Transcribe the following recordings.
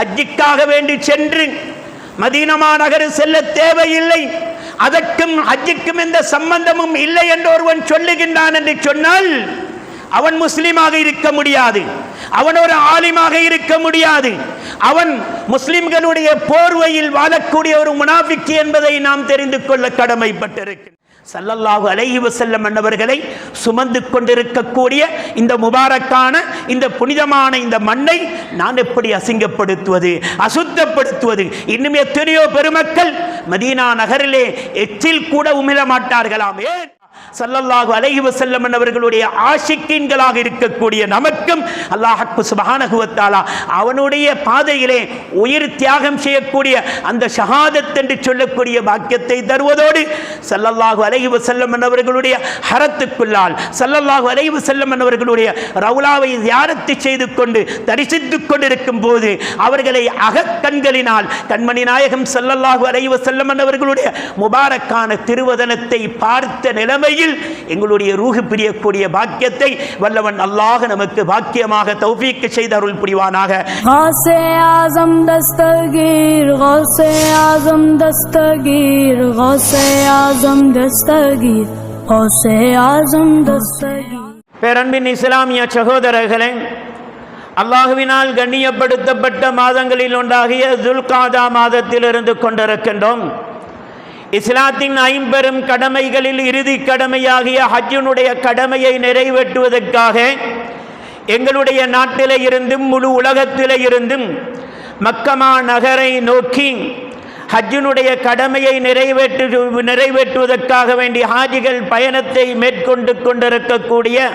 ஹஜ்ஜிக்காக வேண்டி சென்று மதீனா நகர் செல்ல தேவையில்லை, அதற்கும் ஹஜ்ஜுக்கும் எந்த சம்பந்தமும் இல்லை என்று ஒருவன் சொல்லுகின்றான் என்று சொன்னால் அவன் முஸ்லிமாக இருக்க முடியாது, அவன் ஒரு ஆலிமாக இருக்க முடியாது, அவன் முஸ்லிம்களுடைய போர்வையில் வாழக்கூடிய ஒரு முனாஃபிக் என்பதை நாம் தெரிந்து கொள்ள கடமைப்பட்டிருக்கிறோம். ஸல்லல்லாஹு அலைஹி வஸல்லம் அன்னவர்களை சுமந்து கொண்டிருக்கக்கூடிய இந்த முபாரக்கான இந்த புனிதமான இந்த மண்ணை நான் எப்படி அசிங்கப்படுத்துவது, அசுத்தப்படுத்துவது? இன்னும் எத்தனையோ பெருமக்கள் மதீனா நகரிலே எச்சில் கூட உமிழ மாட்டார்களாம். ஏன்? ஸல்லல்லாஹு அலைஹி வஸல்லம் அவர்களுடைய ஆஷிக்கீன்களாக இருக்கக்கூடிய நமக்கும் அல்லாஹ் சுப்ஹானஹு வ தஆலா அவனுடைய பாதையிலே உயிர் தியாகம் செய்யக்கூடிய அந்த ஷஹாதத் என்று சொல்லக்கூடிய பாக்கியத்தை தருவதோடு ஸல்லல்லாஹு அலைஹி வஸல்லம் அவர்களுடைய ஹரத்துக்குள்ளால் ஸல்லல்லாஹு அலைஹி வஸல்லம் அவர்களுடைய ரவுலாவை ஜியாரத் செய்து கொண்டு தரிசித்துக் கொண்டிருக்கும் போது அவர்களை அகக்கண்களினால் கண்மணி நாயகம் ஸல்லல்லாஹு அலைஹி வஸல்லம் அவர்களுடைய முபாரக்கான திருவதனத்தை பார்த்த நிலைமையில் எங்களுடைய ரூஹ் பிரியக்கூடிய பாக்கியத்தை வல்லவன் அல்லாஹ் நமக்கு பாக்கியமாக தௌஃபீக் செய்து அருள் புரிவானாக. கௌஸே ஆஸம் தஸ்தகீர், கௌஸே ஆஸம் தஸ்தகீர், கௌஸே ஆஸம் தஸ்தகீர், கௌஸே ஆஸம் தஸ்தகீர். பேரன்பின் இஸ்லாமிய சகோதரர்களே, அல்லாஹ்வினால் கண்ணியப்படுத்தப்பட்ட மாதங்களில் ஒன்றாகிய துல்காதா மாதத்தில் இருந்து கொண்டிருக்கின்றோம். இஸ்லாத்தின் ஐம்பெரும் கடமைகளில் இறுதி கடமையாகிய ஹஜ்ஜினுடைய கடமையை நிறைவேற்றுவதற்காக எங்களுடைய நாட்டிலே இருந்தும் முழு உலகத்திலே இருந்தும் மக்கமா நகரை நோக்கி ஹஜ்ஜினுடைய கடமையை நிறைவேற்றுவதற்காக வேண்டிய ஹாஜிகள் பயணத்தை மேற்கொண்டு கொண்டிருக்கக்கூடிய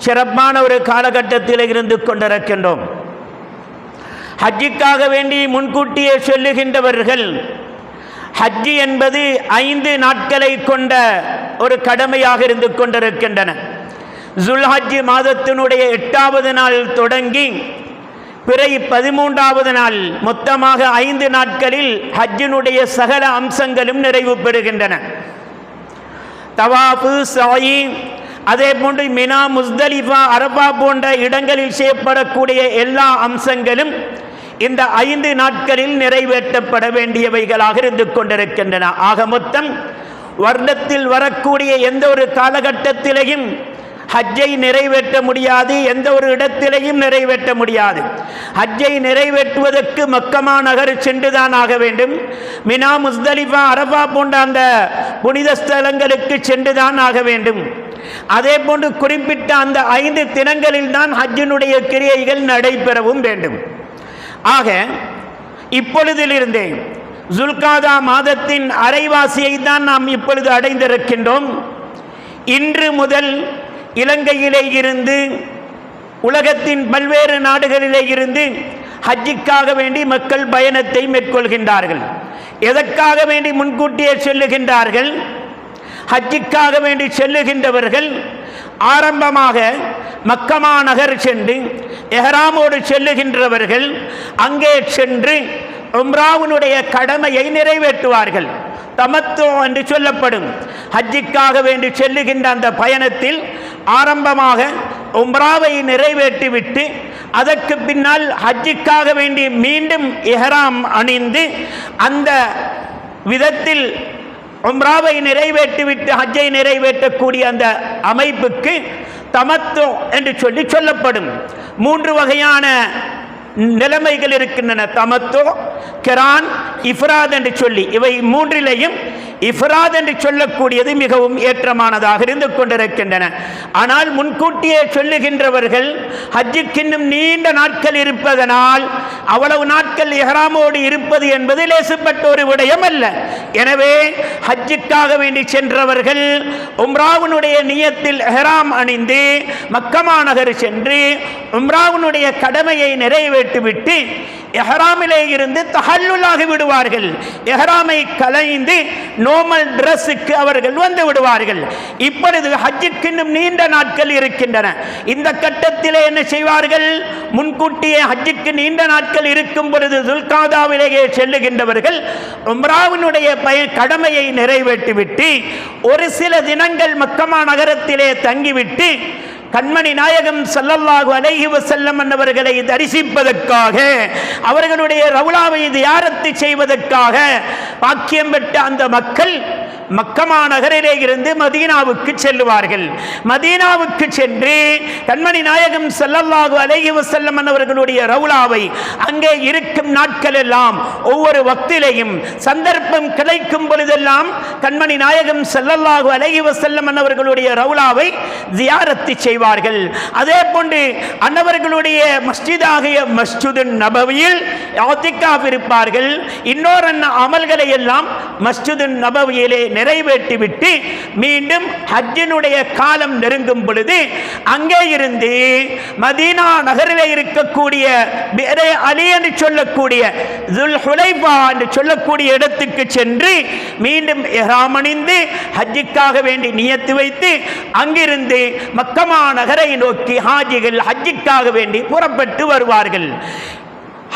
சிறப்பான ஒரு காலகட்டத்தில் இருந்து கொண்டிருக்கின்றோம். ஹஜ்ஜிக்காக வேண்டி முன்கூட்டியே சொல்லுகின்றவர்கள் ஹஜ்ஜி என்பது 5 நாட்களை கொண்ட ஒரு கடமையாக இருந்து கொண்டிருக்கின்றன. ஜுல்ஹஜ் மாதத்தினுடைய 8வது நாள் தொடங்கி பிறை 13வது நாள் மொத்தமாக 5 நாட்களில் ஹஜ்ஜினுடைய சகல அம்சங்களும் நிறைவு பெறுகின்றன. தவாஃபு, சாயி, அதே போன்று மினா, முஸ்தலிஃபா, அரபா போன்ற இடங்களில் செய்யப்படக்கூடிய எல்லா அம்சங்களும் இந்த 5 நாட்களில் நிறைவேற்றப்பட வேண்டியவைகளாக இருந்து கொண்டிருக்கின்றன. ஆக மொத்தம் வருடத்தில் வரக்கூடிய எந்த ஒரு காலகட்டத்திலேயும் ஹஜ்ஜை நிறைவேற்ற முடியாது, எந்த ஒரு இடத்திலேயும் நிறைவேற்ற முடியாது. ஹஜ்ஜை நிறைவேற்றுவதற்கு மக்கமா நகர் சென்றுதான் ஆக வேண்டும். மினா, முஸ்தலிஃபா, அரபா போன்ற அந்த புனித ஸ்தலங்களுக்கு சென்றுதான் ஆக வேண்டும். அதே போன்று குறிப்பிட்ட அந்த 5 தினங்களில் தான் ஹஜ்ஜினுடைய கிரியைகள் நடைபெறவும் வேண்டும். ஆக இப்பொழுதிலிருந்தே ஜுல்காதா மாதத்தின் அரைவாசியை தான் நாம் இப்பொழுது அடைந்திருக்கின்றோம். இன்று முதல் இலங்கையிலே இருந்து உலகத்தின் பல்வேறு நாடுகளிலே இருந்து ஹஜ்ஜிக்காக வேண்டி மக்கள் பயணத்தை மேற்கொள்கின்றார்கள். எதற்காக வேண்டி முன்கூட்டியே செல்லுகின்றார்கள்? ஹஜ்ஜிக்காக வேண்டி செல்லுகின்றவர்கள் ஆரம்பமாக மக்கமா நகர் சென்று எஹ்ராமோடு செல்லுகின்றவர்கள் அங்கே சென்று உம்ராவுடைய கடமையை நிறைவேற்றுவார்கள். தமத்து என்று சொல்லப்படும் ஹஜ்ஜிக்காக வேண்டி செல்லுகின்ற அந்த பயணத்தில் ஆரம்பமாக உம்ராவை நிறைவேற்றிவிட்டு அதற்கு பின்னால் ஹஜ்ஜிக்காக வேண்டி மீண்டும் இஹ்ராம் அணிந்து அந்த விதத்தில் உம்ராவை நிறைவேற்றிவிட்டு ஹஜ்ஜை நிறைவேற்றக்கூடிய அந்த அமைப்புக்கு தமத்து என்று சொல்லப்படும். 3 வகையான நிலைமைகள் இருக்கின்றன. தமத்து, கிரான், இஃப்ராத் என்று சொல்லி இவை 3லேயும் இஃப்ராத் என்று சொல்லக்கூடியது மிகவும் ஏற்றமானதாக இருந்து கொண்டிருக்கின்றன. ஆனால் முன்கூட்டியே சொல்லுகின்றவர்கள் ஹஜ்ஜுக்கு இன்னும் நீண்ட நாட்கள் இருப்பதனால் அவ்வளவு நாட்கள் இஹ்ராமோடு இருப்பது என்பது லேசுப்பட்ட ஒரு விடயம் அல்ல. எனவே ஹஜ்ஜுக்காக வேண்டி சென்றவர்கள் உம்ராவுடைய நியத்தில் இஹ்ராம் அணிந்து மக்கமா நகர் சென்று உம்ராவுடைய கடமையை நிறைவேற்றிவிட்டு எஹ்ராமிலே இருந்து தஹல்லுலாகி விடுவார்கள். எஹ்ராமை கலைந்து நோமல் டிரெஸ்ஸுக்கு அவர்கள் வந்து விடுவார்கள். இப்பொழுது ஹஜ்ஜுக்கு இன்னும் நீண்ட நாட்கள் இருக்கின்றன. இந்த கட்டத்திலே என்ன செய்வார்கள்? முன்கூட்டியே ஹஜ்ஜுக்கு நீண்ட நாட்கள் இருக்கும் பொழுது துல்காதாவிலேயே செல்லுகின்றவர்கள் உம்ராவினுடைய கடமையை நிறைவேற்றிவிட்டு ஒரு சில தினங்கள் மக்கமா நகரத்திலே தங்கிவிட்டு கண்மணி நாயகம் ஸல்லல்லாஹு அலைஹி வஸல்லம் அவர்களை தரிசிப்பதற்காக, அவர்களுடைய ரவுலாவை தியாரத்து செய்வதற்காக பாக்கியம் பெற்ற அந்த மக்கள் மக்கமா நகரிலே இருந்து மதீனாவுக்கு செல்லுவார்கள். மதீனாவுக்கு சென்று கண்மணி நாயகம் ஸல்லல்லாஹு அலைஹி வஸல்லம் அவர்களுடைய ரவுலாவை அங்கே இருக்கும் நாட்கள் எல்லாம் ஒவ்வொரு வக்திலையும் சந்தர்ப்பம் கிடைக்கும் பொழுதெல்லாம் கண்மணி நாயகம் ஸல்லல்லாஹு அலைஹி வஸல்லம் அவர்களுடைய ரவுலாவை ஜியாரத்து செய்வார்கள். அதே போன்று அன்னவர்களுடைய மஸ்ஜிதாகிய மஸ்ஜிதுன் நபவியில் இஅ்திகாஃப் இருப்பார்கள். இன்னொரு அமல்களை எல்லாம் மஸ்ஜிதுன் நபவியிலே நிறைவேற்றிவிட்டு மீண்டும் ஹஜ்ஜினுடைய காலம் நெருங்கும் பொழுது அங்கே இருந்து மதீனா நகரிலே இருக்கக்கூடிய பிஅர் அலி என்று சொல்லக்கூடிய துல் ஹுலைஃபா என்று சொல்லக்கூடிய இடத்துக்கு சென்று மீண்டும் இஹ்ராம் அணிந்து ஹஜ்ஜுக்காக வேண்டி நியத்து வைத்து அங்கிருந்து மக்கமா நகரை நோக்கி ஹாஜிகள் ஹஜ்ஜுக்காக வேண்டி புறப்பட்டு வருவார்கள்.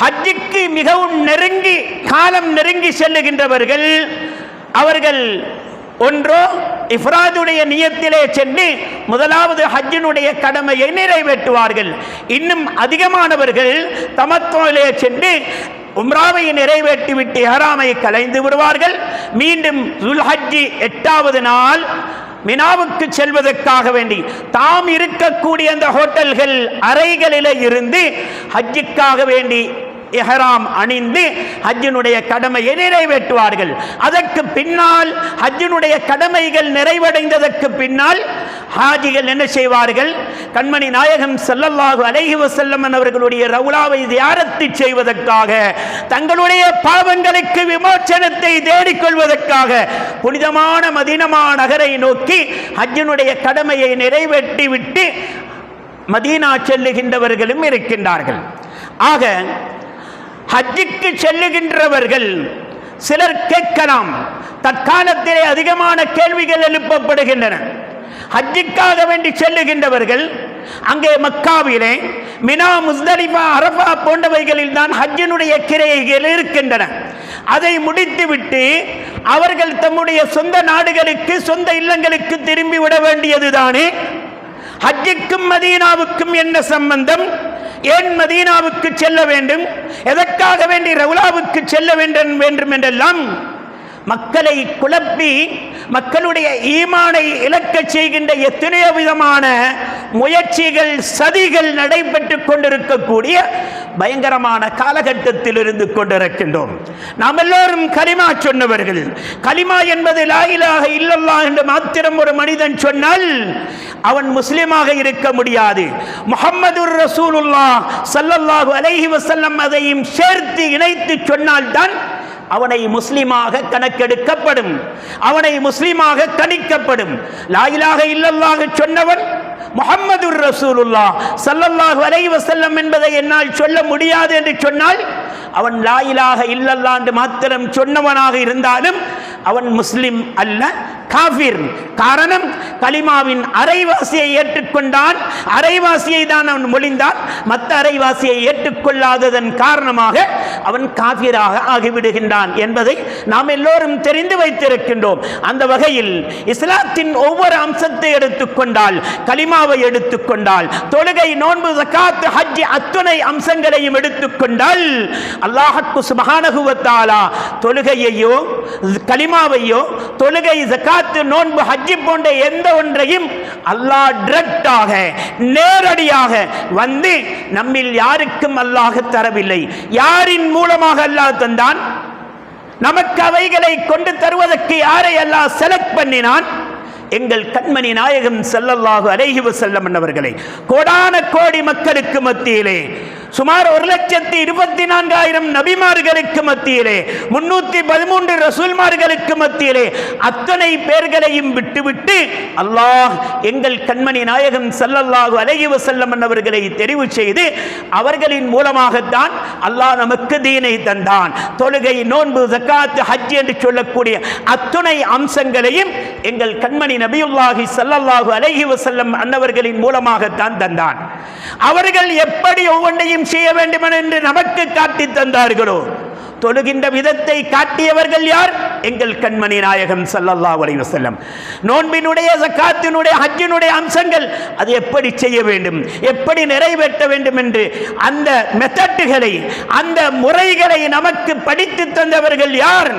ஹஜ்ஜுக்கு மிகவும் நெருங்கி காலம் நெருங்கி செல்லுகின்றவர்கள் அவர்கள் ஒன்றோ இஃப்ராதுடைய நியத்திலே சென்று முதலாவது ஹஜ்ஜினுடைய கடமையை நிறைவேற்றுவார்கள். இன்னும் அதிகமானவர்கள் தமத்துவிலே சென்று உம்ராவை நிறைவேற்றிவிட்டு இஹ்ராமை கலைந்து விடுவார்கள். மீண்டும் துல்ஹஜ்ஜி 8வது நாள் மினாவுக்கு செல்வதற்காக வேண்டி தாம் இருக்கக்கூடிய அந்த ஹோட்டல்கள் அறைகளிலே இருந்து ஹஜ்ஜுக்காக வேண்டி இஹ்ராம் அணிந்து ஹஜ்ஜினுடைய கடமையை நிறைவேற்றுவார்கள். அதற்கு பின்னால் ஹஜ்ஜினுடைய கடமைகள் நிறைவடைந்ததற்கு பின்னால் ஹாஜிகள் என்ன செய்வார்கள்? கண்மணி நாயகம் ஸல்லல்லாஹு அலைஹி வஸல்லம் அவர்களுடைய ரவுலாவை தியாரத்து செய்வதற்காக, தங்களுடைய பாவங்களுக்கு விமோசனத்தை தேடிக்கொள்வதற்காக புனிதமான மதீனா நகரை நோக்கி ஹஜ்ஜினுடைய கடமையை நிறைவேற்றிவிட்டு மதீனா செல்லுகின்றவர்களும் இருக்கின்றார்கள். ஆக ஹஜ்ஜுக்கு செல்லுகின்றவர்கள் சிலர் கேட்கலாம், தற்காலத்திலே அதிகமான கேள்விகள் எழுப்பப்படுகின்றன. ஹஜ்ஜுக்காக வேண்டி செல்லுகின்றவர்கள் அங்கே மக்காவிலே மினா, முஸ்தலிஃபா, அரஃபா போன்றவைகளில் தான் ஹஜ்ஜினுடைய கிரைகள் இருக்கின்றன. அதை முடித்துவிட்டு அவர்கள் தம்முடைய சொந்த நாடுகளுக்கு, சொந்த இல்லங்களுக்கு திரும்பி விட வேண்டியதுதானே. ஹஜ்ஜுக்கும் மதீனாவுக்கும் என்ன சம்பந்தம்? ஏன் மதீனாவுக்கு செல்ல வேண்டும்? எதற்காக வேண்டி ரவுலாவுக்கு செல்ல வேண்டும் என்றெல்லாம் மக்களை குழப்பி மக்களுடைய ஈமானை இழக்க செய்கின்ற எத்தனையோ விதமான முயற்சிகள், சதிகள் நடைபெற்றுக் கொண்டிருக்கக்கூடிய பயங்கரமான காலகட்டத்தில் இருந்து கொண்டிருக்கின்றோம். நாம் எல்லோரும் கலிமா சொன்னவர்கள். கலிமா என்பது லா இலாஹ இல்லல்லாஹ் என்று மாத்திரம் ஒரு மனிதன் சொன்னால் அவன் முஸ்லிமாக இருக்க முடியாது. முஹம்மதுர் ரசூலுல்லாஹ் ஸல்லல்லாஹு அலைஹி வஸல்லம் அதையும் சேர்த்து இணைத்து சொன்னால்தான் அவனை முஸ்லிமாக கணக்கெடுக்கப்படும், அவனை முஸ்லிமாக கணிக்கப்படும். லா இலாஹ இல்லல்லாஹ் சொன்னவன் முஹம்மதுர் ரசூலுல்லாஹ் ஸல்லல்லாஹு அலைஹி வஸல்லம் என்பதை என்னால் சொல்ல முடியாது என்று சொன்னால் அவன் லா இலாஹ இல்லல்லாஹ் என்று மாத்திரம் சொன்னவனாக இருந்தாலும் அவன் முஸ்லிம் அல்ல, காஃபிர். காரணம், கலிமாவின் அரைவாசியை ஏற்றுக்கொண்டான், அரைவாசியை தான் அவன் மொழிந்தான், மற்ற அரைவாசியை ஏற்றுக்கொள்ளாததன் காரணமாக அவன் காஃபிராக ஆகிவிடுகின்றான் என்பதை நாம் எல்லோரும் தெரிந்து வைத்திருக்கின்றோம். அந்த வகையில் இஸ்லாத்தின் ஒவ்வொரு அம்சத்தை எடுத்துக்கொண்டால், கலிமாவை எடுத்துக்கொண்டால், தொழுகை, நோன்பு, ஸகாத், ஹஜ் அத்துணை அம்சங்களையும் எடுத்துக்கொண்டால் அல்லாஹ் சுப்ஹானஹு வ தஆலா தொழுகையையோ, கலிமாவையோ, தொழுகை, ஸகாத், நோன்பு, ஹஜ் போன்ற எந்த ஒன்றையும் அல்லாஹ் டைரக்டாக, நேரடியாக வந்து நம்மில் யாருக்கும் அல்லாஹ் தரவில்லை. யாரின் மூலமாக அல்லாஹ் தந்தான்? நமக்கு அவைகளை கொண்டு தருவதற்கு யாரை அல்லாஹ் செலக்ட் பண்ணினான்? எங்கள் கண்மணி நாயகம் ஸல்லல்லாஹு அலைஹி வஸல்லம் அவர்களை கோடான கோடி மக்களுக்கு மத்தியிலே, சுமார் 1,24,000 நபிமார்களுக்கு மத்தியிலே, 313 ரசூல்மார்களுக்கு மத்தியிலே அத்தனை பேர்களையும் விட்டுவிட்டு அல்லாஹ் எங்கள் கண்மணி நாயகம் ஸல்லல்லாஹு அலைஹி வஸல்லம் அவர்களை தெரிவு செய்து அவர்களின் மூலமாகத்தான் அல்லாஹ் நமக்கு தீனை தந்தான். தொழுகை, நோன்பு, ஸகாத், ஹஜ் என்று சொல்லக்கூடிய அத்துணை அம்சங்களையும் எங்கள் கண்மணி நபியுல்லாஹி ஸல்லல்லாஹு அலைஹி வஸல்லம் அன்னவர்களின் மூலமாகத்தான் தந்தான். அவர்கள் எப்படி ஒவ்வொன்றையும் செய்ய வேண்டும் என்று நமக்கு காட்டி தந்தார்களோ, தொழுகின்ற விதத்தை காட்டியவர்கள் யார்? எங்கள் கண்மணி நாயகம் ஸல்லல்லாஹு அலைஹி வஸல்லம். நோன்பினுடைய, ஸகாத்தினுடைய, ஹஜ்ஜினுடைய அம்சங்கள் அது எப்படி செய்ய வேண்டும், எப்படி நிறைவேற்ற வேண்டும் என்று அந்த மெத்தட்டுகளை, அந்த முறைகளை நமக்கு படித்து தந்தவர்கள் யார்?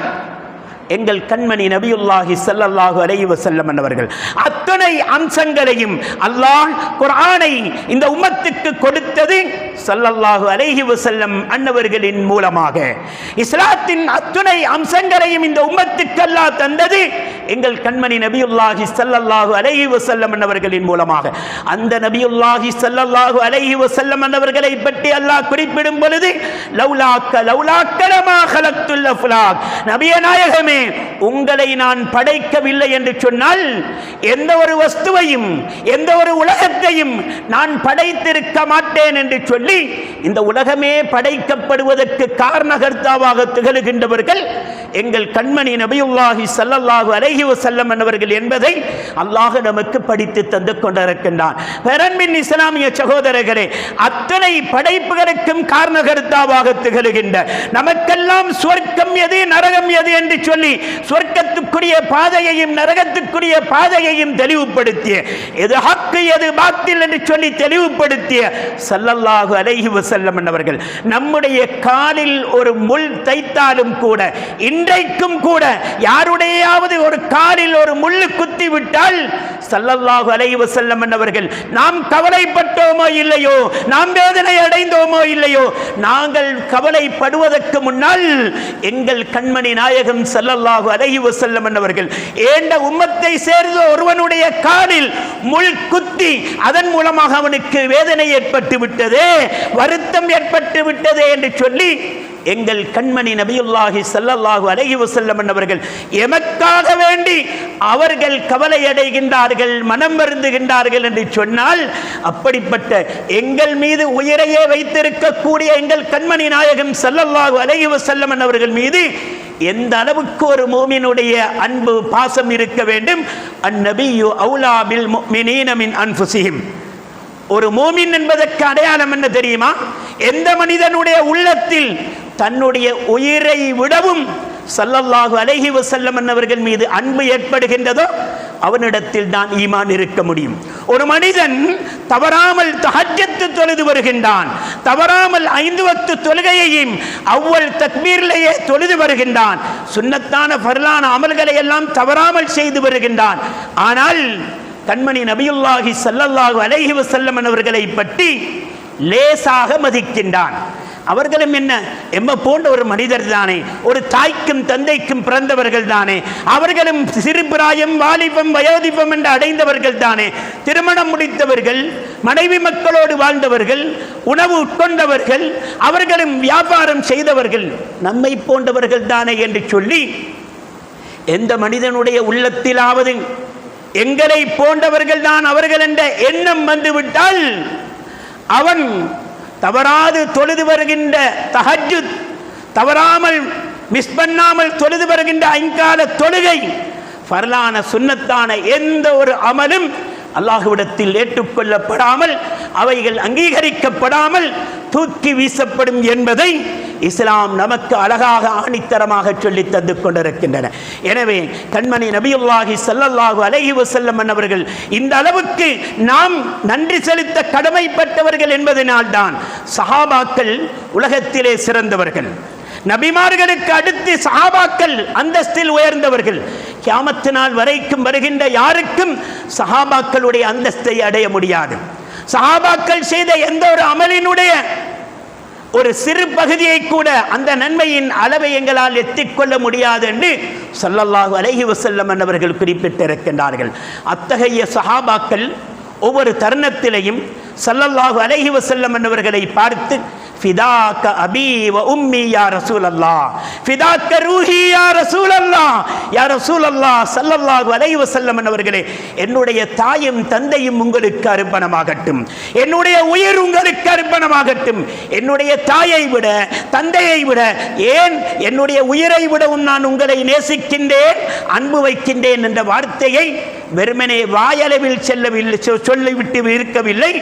எங்கள் கண்மணி நபியுல்லாஹி ஸல்லல்லாஹு அலைஹி வஸல்லம் அவர்கள். அத்தனை அம்சங்களையும் அல்லாஹ் குர்ஆனை இந்த உம்மத்துக்கு கொடுத்தது ஸல்லல்லாஹு அலைஹி வஸல்லம் அன்னவர்களின் மூலமாக. இஸ்லாத்தின் அத்தனை அம்சங்களையும் இந்த உம்மத்துக்கு அல்லாஹ் தந்தது எங்கள் கண்மணி நபியுல்லாஹி ஸல்லல்லாஹு அலைஹி வஸல்லம் அன்னவர்களின் மூலமாக. அந்த நபியுல்லாஹி ஸல்லல்லாஹு அலைஹி வஸல்லம் அன்னவர்களை பற்றி அல்லாஹ் குறிப்பிடும் பொழுது லௌலாக்க லமா ஹலக்துல் அஃலாக், நபியே நாயகமே, உங்களை நான் படைக்கவில்லை என்று சொன்னால் எந்த ஒரு வஸ்துவையும், எந்த ஒரு உலகத்தையும் நான் படைத்திருக்க மாட்டேன் என்று சொல்லி இந்த உலகமே படைக்கப்படுவதற்கு காரணகர்த்தாவாக திகழ்கின்றவர்கள் எங்கள் கண்மணி நபியுல்லாஹி ஸல்லல்லாஹு அலைஹி வஸல்லம் என்பவர்கள் என்பதை அல்லாஹ் நமக்கு படித்து தந்து கொண்டிருக்கின்றான். பெரன்பின் இஸ்லாமிய சகோதரர்களே, அத்தனை படைப்புகளுக்கும் காரணகர்த்தாவாக திகழ்கின்ற நமக்கெல்லாம் சுவர்க்கம் எது, நரகம் எது என்று சொல்லி சொர்க்கத்துக்குரிய பாதையையும் நரகத்துக்குரிய பாதையையும் தெளிவுபடுத்திய, எது ஹக்கு எது பாத்தில் என்று சொல்லி தெளிவுபடுத்திய ஸல்லல்லாஹு அலைஹி வஸல்லம் அவர்கள் நம்முடைய காலில் ஒரு முள் தைத்தாலும் கூட, இன்றைக்கும் கூட யாருடையாவது ஒரு காலில் ஒரு முள் குத்தி விட்டால் ஸல்லல்லாஹு அலைஹி வஸல்லம் அவர்கள் நாம் கவலைப்பட்டோமோ இல்லையோ, நாம் வேதனை அடைந்தோமோ இல்லையோ, நாங்கள் கவலைப்படுவதற்கு முன்னால் எங்கள் கண்மணி நாயகம் ஸல்லல்லாஹு அலைஹி வஸல்லம் அவர்கள் ஏண்ட உம்மத்தை சேர்ந்த ஒருவனுடைய காலில் முள் குத்தி அதன் மூலமாக அவனுக்கு வேதனை ஏற்பட்டு விட்டதே, வருத்தம் ஏற்பட்டு விட்டதே என்று சொல்லி எங்கள் கண்மணி நபியுல்லாஹி ஸல்லல்லாஹு அலைஹி வஸல்லம் அவர்கள் எமக்காக வேண்டி அவர்கள் கவலை அடைகின்றார்கள், மனம் வருந்துகின்றார்கள் என்று சொன்னால், அப்படிப்பட்ட எங்கள் மீது உயிரையே வைத்திருக்கக்கூடிய எங்கள் கண்மணி நாயகம் ஸல்லல்லாஹு அலைஹி வஸல்லம் அவர்கள் மீது எந்த அளவுக்கு ஒரு மூமினுடைய அன்பு, பாசம் இருக்க வேண்டும். அந்நபியு அவுலா பில் முஃமினீன மின் அன்ஃபுஸிஹிம். ஒரு மூமின் என்பதற்கு அடையாளம் என்ன தெரியுமா? எந்த மனிதனுடைய உள்ளத்தில் தன்னுடைய உயிரை விடவும் ஸல்லல்லாஹு அலைஹி வஸல்லம் அவர்கள் மீது அன்பு ஏற்படுகின்றதோ அவனிடத்தில் தான் ஈமான் இருக்க முடியும். ஒரு மனிதன் தவறாமல் தஹஜ்ஜத் தொழுது வருகின்றான், தவறாமல் 5 வக்து தொழுகையையும் அவ்வல் தக்பீரிலேயே தொழுது வருகின்றான், சுன்னத்தான ஃபர்லான அமல்களை எல்லாம் தவறாமல் செய்து வருகின்றான். ஆனால் கண்மணி நபியுல்லாஹி ஸல்லல்லாஹு அலைஹி வஸல்லம் அவர்களை பற்றி லேசாக மதிக்கின்றான். அவர்களும் என்ன, எம்ம போன்ற ஒரு மனிதர் தானே, ஒரு தாய்க்கும் தந்தைக்கும் பிறந்தவர்கள் தானே, அவர்களும் சிறு பிராயம், வாலிபம், வயோதிபம் என்று அடைந்தவர்கள் தானே, திருமணம் முடித்தவர்கள், மனைவி மக்களோடு வாழ்ந்தவர்கள், உணவு உட்கொண்டவர்கள், அவர்களும் வியாபாரம் செய்தவர்கள், நம்மை போன்றவர்கள் தானே என்று சொல்லி எந்த மனிதனுடைய உள்ளத்திலாவது எங்களை போன்றவர்கள் தான் அவர்கள் என்ற எண்ணம் வந்துவிட்டால் அவன் தவறாது தொழுது வருகின்ற தஹஜ்ஜுத், தவறாமல் மிஸ் பண்ணாமல் தொழுது வருகின்ற 5 கால தொழுகை, ஃபர்லான சுன்னத்தான எந்த ஒரு அமலும் அல்லாஹ்விடத்தில் ஏற்றுக்கொள்ளப்படாமல், அவைகள் அங்கீகரிக்கப்படாமல் தூக்கி வீசப்படும் என்பதை இஸ்லாம் நமக்கு அழகாக ஆணித்தரமாக சொல்லி தந்து கொண்டிருக்கின்றன. எனவே கண்மணி நபியுல்லாஹி ஸல்லல்லாஹு அலைஹி வஸல்லம் அவர்கள் இந்த அளவுக்கு நாம் நன்றி செலுத்த கடமைப்பட்டவர்கள் என்பதனால்தான் சஹாபாக்கள் உலகத்திலே சிறந்தவர்கள். நபிமார்களுக்கு அடுத்து சஹாபாக்கள் அந்தஸ்தில் உயர்ந்தவர்கள். கியாமத் நாள் வரைக்கும் வருகின்ற யாருக்கும் சஹாபாக்களுடைய அந்தஸ்தை அடைய முடியாது. சஹாபாக்கள் செய்த எந்த ஒரு அமலினுடைய ஒரு சிறு பகுதியை கூட அந்த நன்மையின் அளவை எங்களால் எத்திக்கொள்ள முடியாது என்று ஸல்லல்லாஹு அலைஹி வஸல்லம் அவர்கள் குறிப்பிட்டிருக்கின்றார்கள். அத்தகைய சஹாபாக்கள் ஒவ்வொரு தருணத்திலையும் ஸல்லல்லாஹு அலைஹி வஸல்லம் அவர்களை பார்த்து ஃபிதாக்க அபீ வ உம்மி யா ரசூலல்லாஹ், ஃபிதாக்க ரூஹி யா ரசூலல்லாஹ், யா ரசூலல்லாஹ் ஸல்லல்லாஹு அலைஹி வஸல்லம் அவர்களே, என்னுடைய தாயும் தந்தையும் உங்களுக்கு அர்ப்பணமாகட்டும், என்னுடைய உயிர் உங்களுக்கு அர்ப்பணமாகட்டும். என்னுடைய தாயை விட, தந்தையை விட, ஏன் என்னுடைய உயிரை விடவும் நான் உங்களை நேசிக்கின்றேன், அன்பு வைக்கின்றேன் என்ற வார்த்தையை வெறுமனே வாயளவில் சொல்லிவிட்டு இருக்கவில்லை,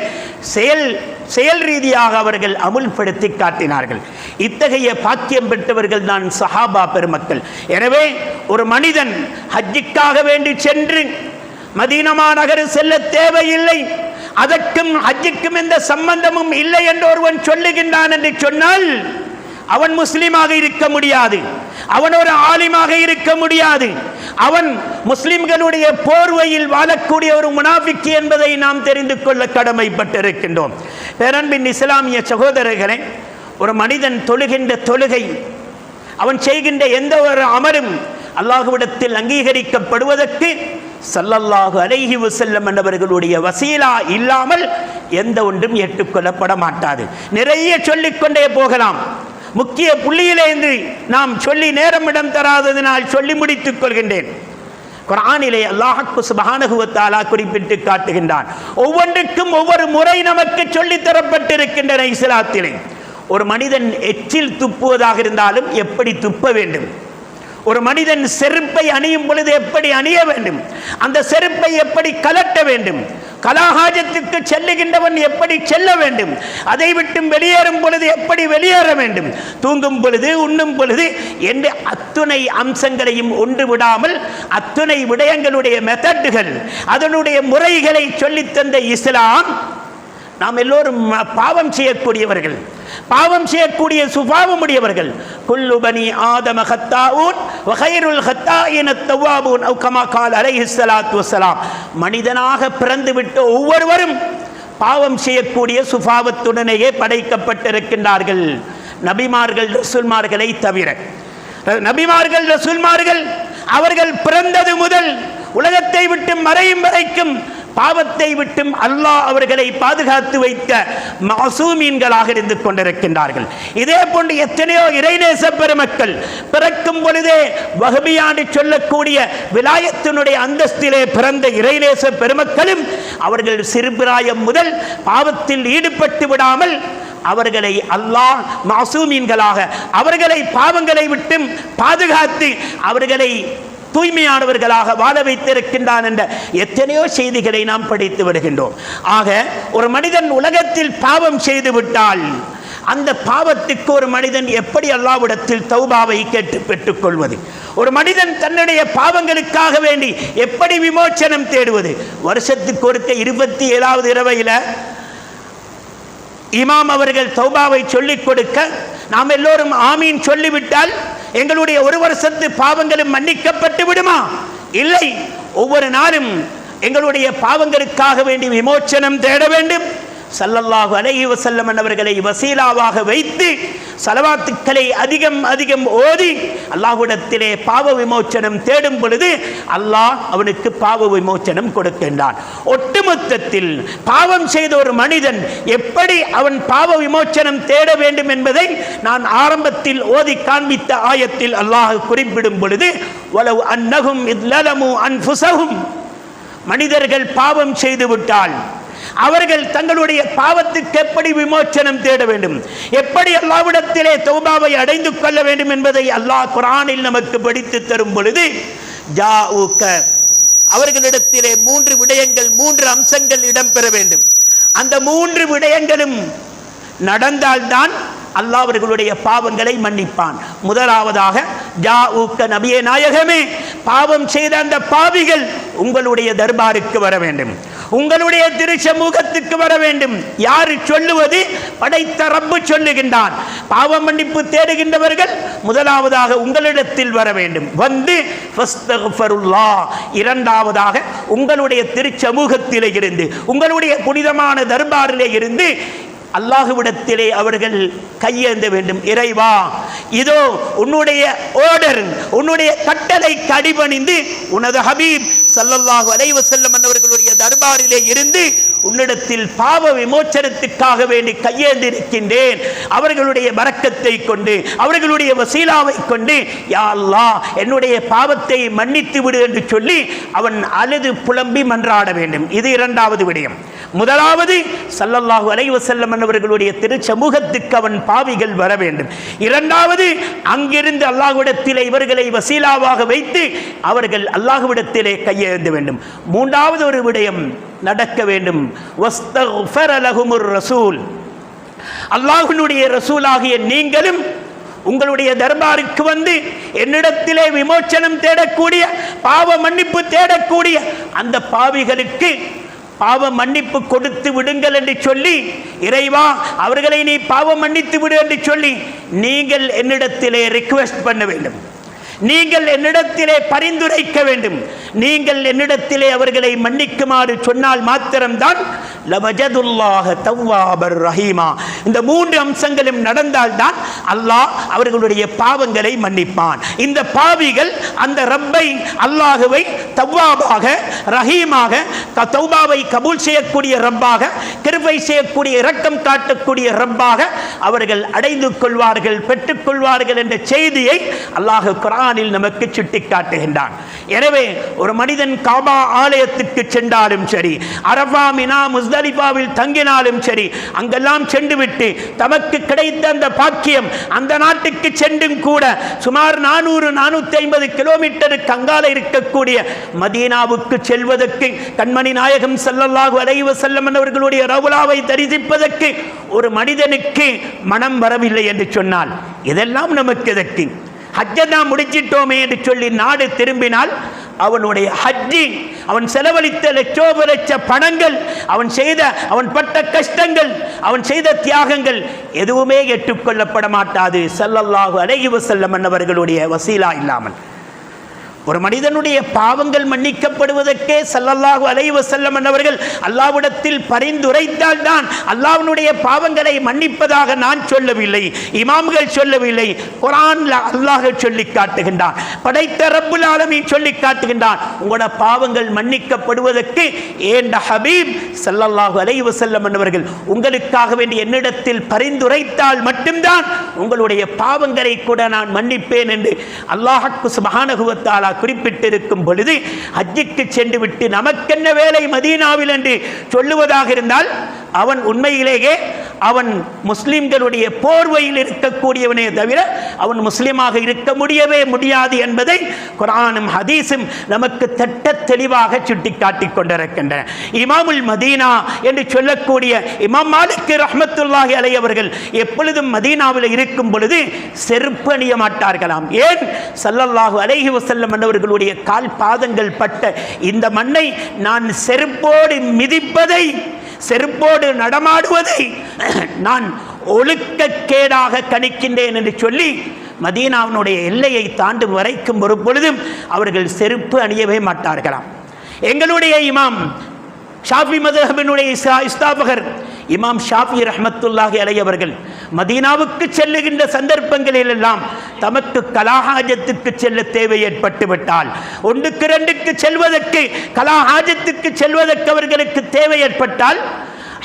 செயல் செயல் ரீதியாக அவர்கள் அமுல்படுத்தி காட்டினார்கள். இத்தகைய பாக்கியம் பெற்றவர்கள் தான் சஹாபா பெருமக்கள். எனவே ஒரு மனிதன் ஹஜ்ஜுக்காக வேண்டி சென்று மதீனா நகர் செல்ல தேவையில்லை, அதற்கும் ஹஜ்ஜுக்கும் எந்த சம்பந்தமும் இல்லை என்று ஒருவன் சொல்லுகின்றான் என்று சொன்னால் அவன் முஸ்லீமாக இருக்க முடியாது, அவன் ஒரு ஆலிமாக இருக்க முடியாது, அவன் முஸ்லிம்களுடைய போர்வையில் வாழக்கூடிய ஒரு முனாஃபிக் என்பதை நாம் தெரிந்து கொள்ள கடமைப்பட்டிருக்கின்றோம். பேரன்பின் இஸ்லாமிய சகோதரர்களே, ஒரு மனிதன் தொழுகின்ற தொழுகை, அவன் செய்கின்ற எந்த ஒரு அமலும் அல்லாஹ்விடத்தில் அங்கீகரிக்கப்படுவதற்கு ஸல்லல்லாஹு அலைஹி வஸல்லம் என்பவர்களுடைய வசீலா இல்லாமல் எந்த ஒன்றும் ஏற்றுக்கொள்ளப்பட மாட்டாது. நிறைய சொல்லிக்கொண்டே போகலாம். முக்கிய புள்ளியிலிருந்து நாம் சொல்லி நேரம் இடம் தராததினால் சொல்லி முடித்துக் கொள்கின்றேன். குர்ஆனிலே அல்லாஹ் சுப்ஹானஹு வ தஆலா குறிப்பிட்டு காட்டுகின்றான். ஒவ்வொன்றுக்கும் ஒவ்வொரு முறை நமக்கு சொல்லித் தரப்பட்டிருக்கின்றன இஸ்லாத்திலே. ஒரு மனிதன் எச்சில் துப்புவதாக இருந்தாலும் எப்படி துப்ப வேண்டும், ஒரு மனிதன் செருப்பை அணியும் பொழுது எப்படி அணிய வேண்டும், அந்த செருப்பை எப்படி கலட்ட வேண்டும், கலாஹாஜத்துக்கு செல்லுகின்றவன் எப்படி செல்ல வேண்டும், அதை விட்டு வெளியேறும் பொழுது எப்படி வெளியேற வேண்டும், தூங்கும் பொழுது உண்ணும் பொழுது என்று அத்துணை அம்சங்களையும் ஒன்று விடாமல் அத்துணை விடயங்களுடைய மெத்தட்டுகள், அதனுடைய முறைகளை சொல்லித்தந்த இஸ்லாம், நாம் எல்லோரும் பாவம் செய்யக்கூடியவர்கள், பாவம் செய்யக்கூடிய சுபாவம் உடையவர்கள். குல்லு பனி ஆதம ஹத்தாஊன் வ கைருல் ஹத்தாயின தவ்வாபூன் அவ் கமா கால் அலைஹிஸ்ஸலாத்து வஸ்ஸலாம். மனிதனாக பிறந்துவிட்ட ஒவ்வொருவரும் பாவம் செய்யக்கூடிய சுபாவத்துடனேயே படைக்கப்பட்டிருக்கின்றார்கள், நபிமார்கள் ரசூல்மார்களை தவிர. நபிமார்கள் ரசூல்மார்கள் அவர்கள் பிறந்தது முதல் உலகத்தை விட்டு மறையும் வரைக்கும் பாவத்தை விட்டும் அல்லாஹ் அவர்களை பாதுகாத்து வைத்த மாசூமீன்களாக இருந்து கொண்டிருக்கின்றார்கள். இதே போன்று எத்தனையோ இறைநேச பெருமக்கள் பிறக்கும் பொழுதே வஹபியாண்டு சொல்லக்கூடிய விலாயத்தினுடைய அந்தஸ்திலே பிறந்த இறைநேச பெருமக்களும் அவர்கள் சிறுபிராயம் முதல் பாவத்தில் ஈடுபட்டு விடாமல் அவர்களை அல்லாஹ் மாசூமீன்களாக, அவர்களை பாவங்களை விட்டும் பாதுகாத்து அவர்களை தூய்மையானவர்களாக வாழ வைத்திருக்கின்றான் என்ற எத்தனையோ செய்திகளை நாம் படித்து வருகின்றோம். ஆக ஒரு மனிதன் உலகத்தில் பாவம் செய்து விட்டால் அந்த பாவத்துக்கு ஒரு மனிதன் எப்படி அல்லாஹ்விடத்தில் தௌபாவை கேட்டு பெற்றுக்கொள்வது, ஒரு மனிதன் தன்னுடைய பாவங்களுக்காக வேண்டி எப்படி விமோச்சனம் தேடுவது? வருஷத்துக்கு ஒருக்க 27வது இரவையில் இமாம் அவர்கள் தௌபாவை சொல்லிக் கொடுக்க நாம் எல்லோரும் ஆமீன் சொல்லிவிட்டால் எங்களுடைய ஒரு வருஷத்து பாவங்களும் மன்னிக்கப்பட்டு விடுமா? இல்லை. ஒவ்வொரு நாளும் எங்களுடைய பாவங்களுக்காக வேண்டி விமோச்சனம் தேட வேண்டும். ஸல்லல்லாஹு அலைஹி வஸல்லம் அவர்களை வசீலாவாக வைத்து ஸலவாத்துக்களை அதிகம் அதிகம் ஓதி அல்லாஹ்விடத்திலே பாவ விமோச்சனம் தேடும் பொழுது அல்லாஹ் அவனுக்கு பாவ விமோச்சனம் கொடுக்கின்றான். ஒட்டுமொத்தத்தில் பாவம் செய்த ஒரு மனிதன் எப்படி அவன் பாவ விமோச்சனம் தேட வேண்டும் என்பதை நான் ஆரம்பத்தில் ஓதி காண்பித்த ஆயத்தில் அல்லாஹ் குறிப்பிடும் பொழுது, வலவ் அன்னஹும் இத்லமு அன்ஃபுஸஹும், மனிதர்கள் பாவம் செய்து விட்டால் அவர்கள் தங்களுடைய பாவத்துக்கு எப்படி விமோச்சனம் தேட வேண்டும், எப்படி அல்லாஹ்விடத்திலே தௌபாவை அடைந்து கொள்ள வேண்டும் என்பதை அல்லாஹ் குர்ஆனில் நமக்கு படித்து தரும் பொழுது, ஜாஊக, அவர்களிடத்திலே 3 விடயங்கள், 3 அம்சங்கள் இடம்பெற வேண்டும். அந்த 3 விடயங்களும் நடந்தால்தான் அல்லாஹ் அவர்களுடைய பாவங்களை மன்னிப்பான். முதலாவதாக, ஜாஊக, நபியே நாயகமே, பாவம் செய்த அந்த பாவிகள் உங்களுடைய தர்பாருக்கு வர வேண்டும், உங்களுடைய திருச்சமூகத்துக்கு வர வேண்டும். யாரு சொல்லுவது? படைத்த ரப்பு சொல்லுகின்றான். பாவ மன்னிப்பு தேடுகின்றவர்கள் முதலாவதாக உங்களிடத்தில் வர வேண்டும். வந்து ஃபஸ்தக்ஃபிருல்லாஹ், இரண்டாவதாக உங்களுடைய திருச்சமூகத்திலே இருந்து, உங்களுடைய புனிதமான தர்பாரிலே இருந்து அல்லாஹ்விடத்திலே அவர்கள் கையேந்த வேண்டும். இறைவா, இதோ உன்னுடைய ஆர்டர், உன்னுடைய கட்டளைக்கு அடிபணிந்து உனது ஹபீப் ஸல்லல்லாஹு அலைஹி வஸல்லம் அவர்களுடைய தர்பாரிலே இருந்து உன்னிடத்தில் பாவ விமோச்சனத்துக்காக வேண்டி கையேந்தி இருக்கின்றேன். அவர்களுடைய பரக்கத்தை கொண்டு, அவர்களுடைய வசீலாவை கொண்டு யா அல்லாஹ் என்னுடைய பாவத்தை மன்னித்து விடு என்று சொல்லி அவன் அழுது புலம்பி மன்றாட வேண்டும். இது இரண்டாவது விடயம். முதலாவது, ஸல்லல்லாஹு அலைஹி வஸல்லம் அவர்களுடைய திருச்சமூகத்துக்கு அவன் பாவிகள் வர வேண்டும். இரண்டாவது, அங்கிருந்து அல்லாஹ்விடத்திலே இவர்களை வசீலாவாக வைத்து அவர்கள் அல்லாஹ்விடத்திலே கையேந்த வேண்டும். மூன்றாவது ஒரு விடயம், நடக்க வேண்டும். வஸ்தக்ஃபர லஹுமுர் ரசூல், அல்லாஹ்வுடைய ரசூலாகிய நீங்களும் உங்களுடைய தர்பாருக்கு வந்து என்னிடத்திலே விமோச்சனம் தேடக்கூடிய, பாவ மன்னிப்பு தேடக்கூடிய அந்த பாவிகளுக்கு பாவ மன்னிப்பு கொடுத்து விடுங்கள் என்று சொல்லி, இறைவா அவர்களை நீ பாவம் மன்னித்து விடு என்று சொல்லி நீங்கள் என்னிடத்திலே ரிக்வெஸ்ட் பண்ண வேண்டும். நீங்கள் என்னிடத்திலே பரிந்துரைக்க வேண்டும். நீங்கள் என்னிடத்திலே அவர்களை மன்னிக்குமாறு சொன்னால் மாத்திரம்தான் லவஜதுல்லாஹ தவ்வாபர் ரஹீமா, இந்த 3 அம்சங்களும் நடந்தால்தான் அல்லாஹ் அவர்களுடைய பாவங்களை மன்னிப்பான். இந்த பாவிகள் அந்த ரப்பை, அல்லாஹுவை தவ்வாபாக, ரஹீமாக, தௌபாவை கபூல் செய்யக்கூடிய ரப்பாக, கிருபை செய்யக்கூடிய, இரக்கம் காட்டக்கூடிய ரப்பாக அவர்கள் அடைந்து கொள்வார்கள், பெற்றுக் கொள்வார்கள் என்ற செய்தியை அல்லாஹ் குர்ஆனில் நமக்கு சுட்டிக்காட்டுகின்றான். எனவே ஒரு மனிதன் காபா ஆலயத்துக்கு சென்றாலும் சரி, அரஃபா, மினா, முஸ்தலிஃபாவில் தங்கினாலும் சரி, அங்கெல்லாம் சென்று விட்டு தமக்கு கிடைத்த அந்த பாக்கியம், அந்த நாட்டுக்கு சென்றும் கூட சுமார் 400-450 கிலோமீட்டருக்கு அங்கால இருக்கக்கூடிய மதீனாவுக்கு செல்வதற்கு, கண்மணி நாயகம் ஸல்லல்லாஹு அலைஹி வஸல்லம் அவர்களுடைய ரவுலாவை தரிசிப்பதற்கு ஒரு மனிதனுக்கு மனம் வரவில்லை என்று சொன்னால் இதெல்லாம் நமக்கு எதற்கு? ஹஜ்ஜை தான் முடிச்சிட்டோமே என்று சொல்லி நாடு திரும்பினால் அவனுடைய ஹஜ்ஜி, அவன் செலவழித்த லட்சோபலட்ச பணங்கள், அவன் பட்ட கஷ்டங்கள், அவன் செய்த தியாகங்கள் எதுவுமே ஏற்றுக்கொள்ளப்பட மாட்டாது ஸல்லல்லாஹு அலைஹி வஸல்லம் அவர்களுடைய வசீலா இல்லாமல். ஒரு மனிதனுடைய பாவங்கள் மன்னிக்கப்படுவதற்கே ஸல்லல்லாஹு அலைஹி வஸல்லம் அவர்கள் அல்லாஹ்விடத்தில் பரிந்துரைத்தால் தான் அல்லாஹ்வுடைய பாவங்களை மன்னிப்பதாக நான் சொல்லவில்லை, இமாம்கள் சொல்லவில்லை, குர்ஆன்ல அல்லாஹ் சொல்லி காட்டுகின்றான், படைத்த ரப்புல் ஆலமீன் சொல்லி காட்டுகின்றான். உங்களோட பாவங்கள் மன்னிக்கப்படுவதற்கு ஏண்ட ஹபீப் ஸல்லல்லாஹு அலைஹி வஸல்லம் அவர்கள் உங்களுக்காக வேண்டி என்னிடத்தில் பரிந்துரைத்தால் மட்டும்தான் உங்களுடைய பாவங்களை கூட நான் மன்னிப்பேன் என்று அல்லாஹ் சுப்ஹானஹு வ தஆலா குறிப்பிட்டிருக்கும் பொழுது, ஹஜ்ஜுக்கு சென்று விட்டு நமக்கென்ன வேலை மதீனாவில் என்று சொல்லுவதாக இருந்தால் அவன் உண்மையிலேயே அவன் முஸ்லிம்களுடைய போர்வையில் இருக்கக்கூடியவனே தவிர அவன் முஸ்லிமாக இருக்க முடியவே முடியாது என்பதை குர்ஆனும் ஹதீஸும் நமக்கு திட்ட தெளிவாக சுட்டிக்காட்டிக் கொண்டிருக்கின்றன. இமாமுல் மதீனா என்று சொல்லக்கூடிய இமாம் மாலிக் ரஹ்மத்துல்லாஹி அலைஹி அவர்கள் எப்பொழுதும் மதீனாவில் இருக்கும் பொழுது செருப்பு அணிய மாட்டார்களாம். ஏன்? ஸல்லல்லாஹு அலைஹி வஸல்லம் அவர்களுடைய கால் பாதங்கள் பட்ட இந்த மண்ணை நான் செருப்போடு மிதிப்பதை, செருப்போடு நடமாடுவதை நான் ஒழுக்கக்கேடாக கணிக்கின்றேன் என்று சொல்லி மதீனாவினுடைய எல்லையை தாண்டும் வரைக்கும் ஒரு பொழுதும் அவர்கள் செருப்பு அணியவே மாட்டார்களாம். எங்களுடைய இமாம் ஷாஃபி மذஹபினுடைய இஸ்தாபகர் இமாம் ஷாஃபி ரஹ்மத்துல்லாஹி அலைஹி அவர்கள் மதீனாவுக்கு செல்லுகின்ற சந்தர்ப்பங்களில் எல்லாம் தமக்கு கலாஹாஜத்துக்கு செல்ல தேவை ஏற்பட்டு விட்டால், 1க்கு 2க்கு செல்வதற்கு, கலாஹாஜத்துக்கு செல்வதற்கு அவர்களுக்கு தேவை ஏற்பட்டால்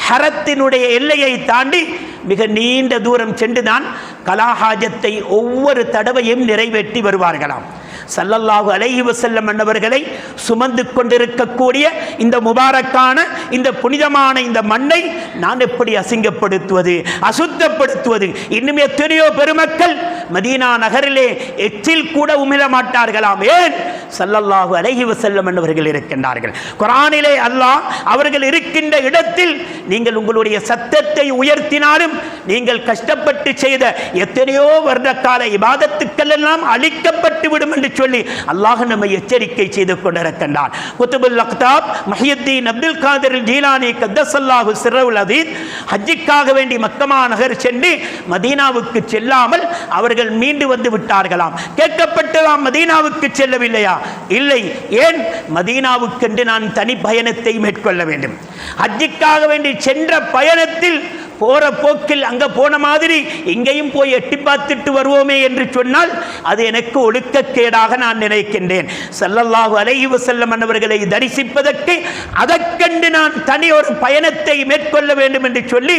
ஹரத்தினுடைய எல்லையை தாண்டி மிக நீண்ட தூரம் சென்றுதான் கலாஹாஜத்தை ஒவ்வொரு தடவையும் நிறைவேற்றி வருவார்களாம். ஸல்லல்லாஹு அலைஹி வஸல்லம் அவர்களை சுமந்து கொண்டிருக்கக்கூடிய இந்த முபாரக்கான, இந்த புனிதமான இந்த மண்ணை நான் எப்படி அசிங்கப்படுத்துவது, அசுத்தப்படுத்துவது? இன்னும் எத்தனையோ பெருமக்கள் மதீனா நகரிலே எச்சில் கூட உமிழ மாட்டார்களாம். ஏன்? ஸல்லல்லாஹு அலைஹி வஸல்லம் அவர்கள் இருக்கின்றார்கள். குர்ஆனிலே அல்லாஹ் அவர்கள் இருக்கின்ற இடத்தில் நீங்கள் உங்களுடைய சத்தத்தை உயர்த்தினாலும் நீங்கள் கஷ்டப்பட்டு செய்த எத்தனையோ வருடகால இபாதத்துக்கள் எல்லாம் அழிக்கப்பட்டு விடும் என்று சொல்லி அல்லாஹ் நம்மை எச்சரிக்கை செய்து கொண்டிருக்கின்றான். குத்புல் அக்தாப் முஹியுத்தீன் அப்துல் காதிர் ஜீலானி கத்தஸல்லாஹு சிர்ருல் அதீத் ஹஜ்ஜுக்காக வேண்டி மக்கமா நகர் சென்று மதீனாவுக்கு செல்லாமல் அவர்கள் மீண்டு வந்து விட்டார்களாம். கேட்கப்பட்டதாம், மதீனாவுக்கு செல்லவில்லையா? இல்லை. ஏன்? மதீனாவுக்கென்று நான் தனி பயணத்தை மேற்கொள்ள வேண்டும். ஹஜ்ஜுக்காக வேண்டி சென்ற பயணத்தில் போற போக்கில் அங்க போன மாதிரி இங்கேயும் போய் எட்டி பார்த்துட்டு வருவோமே என்று சொன்னால் அது எனக்கு ஒழுக்கக்கேடாக நான் நினைக்கின்றேன். ஸல்லல்லாஹு அலைஹி வஸல்லம் அவர்களை தரிசிப்பதற்கு அதற்கென்று நான் தனி ஒரு பயணத்தை மேற்கொள்ள வேண்டும் என்று சொல்லி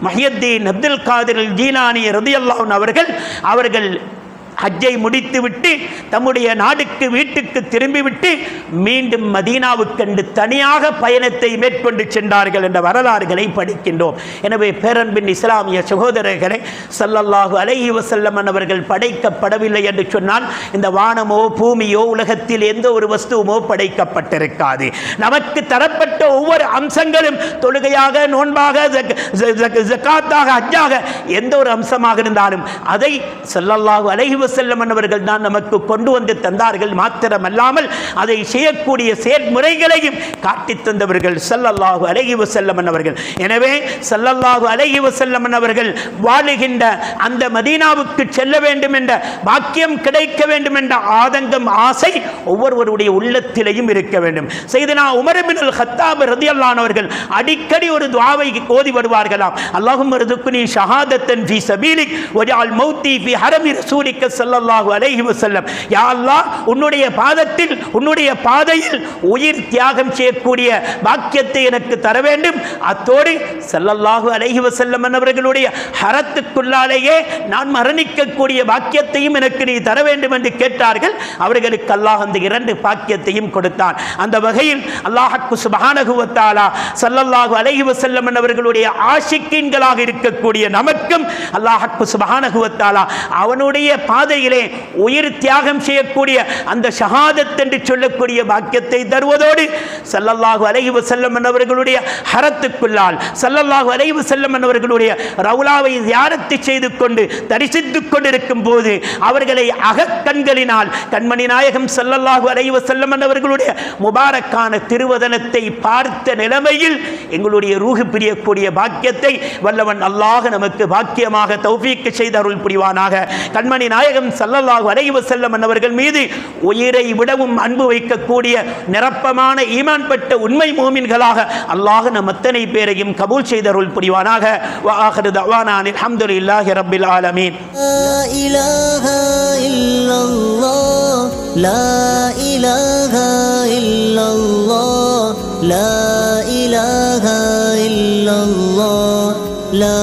முஹியுத்தீன் அப்துல் காதிர் ஜீலானி ரலியல்லாஹு அன்ஹு அவர்கள் ஹஜ்ஜை முடித்துவிட்டு தம்முடைய நாடுக்கு வீட்டுக்கு திரும்பிவிட்டு மீண்டும் மதீனாவுக்கென்று தனியாக பயணத்தை மேற்கொண்டு சென்றார்கள் என்ற வரலாறுகளை படிக்கின்றோம். எனவே பேரன்பின் இஸ்லாமிய சகோதரர்களை ஸல்லல்லாஹு அலைஹி வஸல்லம் அவர்கள் படைக்கப்படவில்லை என்று சொன்னால் இந்த வானமோ பூமியோ உலகத்தில் எந்த ஒரு வஸ்துவோ படைக்கப்பட்டிருக்காது. நமக்கு தரப்பட்ட ஒவ்வொரு அம்சங்களும் தொழுகையாக, நோன்பாக, ஜகாத்தாக, ஹஜ்ஜாக எந்த ஒரு அம்சமாக இருந்தாலும் அதை ஸல்லல்லாஹு அலைஹி வஸல்லம் அவர்கள் தான் நமக்கு கொண்டு வந்து தந்தார்கள். மாத்திரமல்லாமல் அதை செய்யக்கூடிய செயல்முறைகளையும் காட்டித் தந்தவர்கள் ஸல்லல்லாஹு அலைஹி வஸல்லம் அவர்கள். எனவே ஸல்லல்லாஹு அலைஹி வஸல்லம் அவர்கள் வாழுகின்ற அந்த மதீனாவுக்கு செல்ல வேண்டும் என்ற பாக்கியம் கிடைக்க வேண்டும் என்ற ஆதங்கம், ஆசை ஒவ்வொருவருடைய உள்ளத்திலேயும் இருக்க வேண்டும். சையதுனா உமர் இப்னுல் கத்தாப் ரலியல்லாஹு அன்ஹு அவர்கள் அடிக்கடி ஒரு துஆவை ஓதி வருவார்களாம். அல்லாஹும்ம ர்ஸுக்னி ஷஹாதத்தன் ஃபீ ஸபீலிக் வஜஅல் மௌத்தி ஃபீ ஹரமி ரசூலிக்க ஸல்லல்லாஹு அலைஹி வஸல்லம். யா அல்லாஹ், உன்னுடைய பாதத்தில், உன்னுடைய பாதையில் உயிர் தியாகம் செய்யக்கூடிய பாக்கியத்தை எனக்கு தர வேண்டும். அத்தோடு ஸல்லல்லாஹு அலைஹி வஸல்லம் அவர்களுடைய ஹரத்துக்குள்ளாலேயே நான் மரணிக்கக்கூடிய பாக்கியத்தையும் எனக்கு நீ தர வேண்டும் என்று கேட்டார்கள். அவர்களுக்கு அல்லாஹ் அந்த இரண்டு பாக்கியத்தையும் கொடுத்தான். அந்த வகையில் அல்லாஹ் சுப்ஹானஹு வ தஆலா ஸல்லல்லாஹு அலைஹி வஸல்லம் அவர்களுடைய ஆஷிக்கீன்களாக இருக்கக்கூடிய நமக்கும் அல்லாஹ் சுப்ஹானஹு வ தஆலா அவனுடைய பாதையிலே உயிர் தியாகம் செய்யக்கூடிய அந்த ஷஹாதத் என்று சொல்லக்கூடிய பாக்கியத்தை தருவதோடு ஸல்லல்லாஹு அலைஹி வஸல்லம் அவர்களுடைய ஹரத்துக்குள்ளால் ஸல்லல்லாஹு அலைஹி வஸல்லம் அவர்களுடைய ரவுலாவை ஜியாரத் செய்து கொண்டு தரிசித்துக் கொண்டிருக்கும் போது அவர்களை அகக்கண்களினால் கண்மணி நாயகம் ஸல்லல்லாஹு அலைஹி வஸல்லம் அவர்களுடைய முபாரக்கான திருவதனத்தை பார்த்த நிலைமையில் எங்களுடைய ரூஹ் பிரியக்கூடிய பாக்கியத்தை வல்லவன் அல்லாஹ் நமக்கு பாக்கியமாக தௌஃபீக் செய்து அருள் புரிவானாக. கண்மணி நாயகம் ஸல்லல்லாஹு அலைஹி வஸல்லம் அவர்கள் மீது உயிரை விடவும் அன்பு வைக்கக்கூடிய நிரப்பமான ஈமான் பெற்ற உண்மை மூமின்களாக அல்லாஹ் நம் அத்தனை பேரையும் கபூல் செய்து அருள் புரிவானாக. வ ஆகிரு தஅவானா அல்ஹம்துலில்லாஹி ரப்பில் ஆலமீன். லா இலாஹா இல்லல்லாஹ், லா இலாஹா இல்லல்லாஹ், லா இலாஹா இல்லல்லாஹ், லா